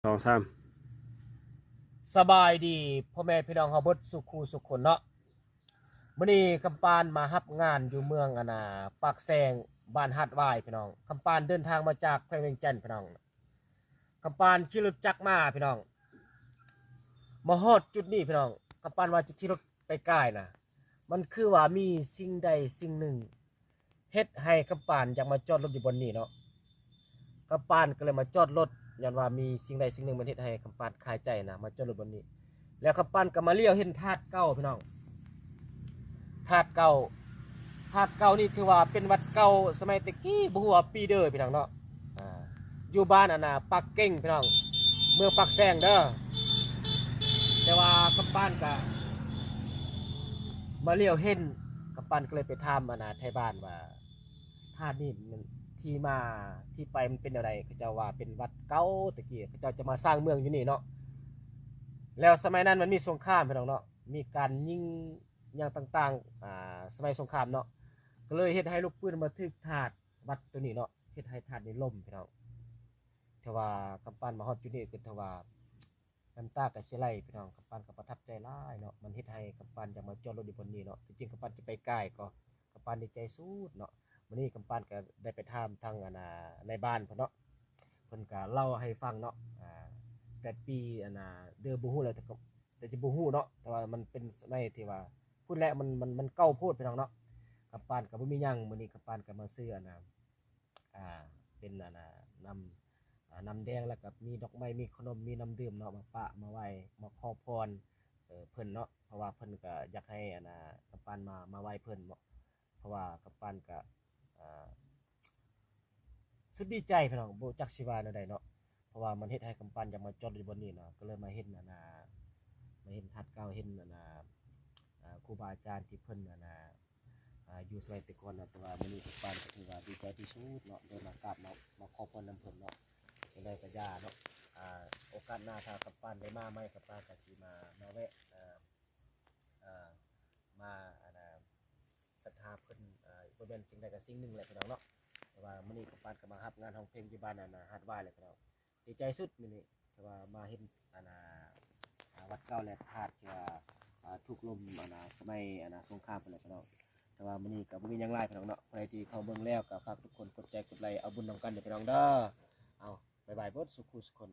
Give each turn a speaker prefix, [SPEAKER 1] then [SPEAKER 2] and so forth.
[SPEAKER 1] 2 3
[SPEAKER 2] สบายดีพ่อแม่พี่น้องเฮาเบิดสุขูสุขคนเนาะมื้อนี้คำปานมารับงานอยู่เมืองปากแซงบ้านหาดวายพี่น้องคำปานเดินทางมาจากแขวงเวียงจันทน์พี่น้องคำปานขี่รถจักรมาพี่น้องมาฮอดจุดนี้พี่น้องคำปานว่าจะขี่รถไปใกล้น่ะมันคือว่ามีสิ่งใดสิ่งหนึ่งเฮ็ดให้คำปานอยากมาจอดรถอยู่บนนี้เนาะคำปานก็เลยมาจอดรถยันว่ามีสิ่งใดสิ่งหนึ่งมันเฮ็ดให้คำปานคลายใจนะมาจอดรถบนนี้แล้วคำปานก็มาเลี้ยวเห็นธาตุเก่าพี่น้องธาตุเก่านี่ถือว่าเป็นวัดเก่าสมัยตะกี้บ่ฮู้ว่าปีเด้อพี่น้องเนาะอยู่บ้านปักเก่งพี่น้องเมืองปักแซงเด้อแต่ว่าคำปานก็มาเลี้ยวเห็นคำปานก็เลยไปถามไทยบ้านว่าธาตุนี้มันที่มาที่ไปมันเป็นอะไรเขาเจ้าว่าเป็นวัดเก่าตะกี้เขาเจ้าจะมาสร้างเมืองอยู่นี่เนาะแล้วสมัยนั้นมันมีสงครามพี่น้องเนาะมีการยิงอย่างต่างๆสมัยสงครามเนาะก็เลยเฮ็ดให้ลูกปืนมาทึกธาตุวัดตัวนี้เนาะเฮ็ดให้ธาตุนี้ล่มพี่น้องแต่ว่ากำปั้นมาฮอดจุดนี้คือแต่ว่าน้ำตาก็สิไหลพี่น้องกำปั้นก็ประทับใจหลายเนาะมันเฮ็ดให้กำปั้นอยากมาจอดรถอยู่บนนี้เนาะจริงๆกำปั้นจะไปใกล้ก็กำปั้นดีใจสุดเนาะมื้อนี้กำปั้นก็ได้ไปถามทางในบ้านเพิ่นเนาะเพิ่นก็เล่าให้ฟังเนาะแต่ปีเด้อบ่ฮู้แล้วแต่จะบ่ฮู้เนาะแต่ว่ามันเป็นสมัยที่ว่าพูดแล้วมันเก่าโพดพี่น้องเนาะกับปานก็บ่มีหยังมื้อนี้กับปานก็มาซื้อเป็นน้ำแดงแล้วก็มีดอกไม้มีขนมมีน้ำดื่มเนาะมาปะมาไหว้มาขอพรเพิ่นเนาะเพราะว่าเพิ่นก็อยากให้กับปานมาไหว้เพิ่นเนาะเพราะว่ากับปานก็สุดดีใจพี่น้องบ่จักสิว่าแนวใดเนาะเพราะว่ามันเฮ็ดให้กำปั้นอยากมาจอดอยู่บนนี้เนาะก็เลยมาเห็นมาเห็นธาตุเก่าเห็นครูบาอาจารย์ที่เพิ่นอยู่สมัยแต่ก่อนนะแต่ว่ามื้อนี้กำปั้นก็ถือว่าดีใจที่สุดเนาะได้มากราบมาขอพรนำเพิ่นเนาะก็เลยก็ย่าเนาะโอกาสหน้าถ้ากำปั้นได้มาใหม่กำปั้นก็สิมาแวะมาศรัทธาเพิ่นบ่แม่นสิ่งใดก็สิ่งหนึ่งแหละพี่น้องเนาะแต่ว่ามื้อนี้กำปั้นก็มารับงานร้องเพลงที่บ้านหาดวายแหละพี่น้องดีใจสุดมื้อนี้แต่ว่ามาเห็นวัดเก่าและธาตุที่ถูกลมสมัยสงครามไปแล้วพี่น้องแต่ว่ามื้อนี้ก็บ่มีหยังหลายพี่น้องเนาะใครที่เข้าเบิ่งแล้วก็ฝากทุกคนกดใจกดไลค์เอาบุญนำกันเด้อพี่น้องเด้อเอาบ๊ายบายเบิดสุขสุขคน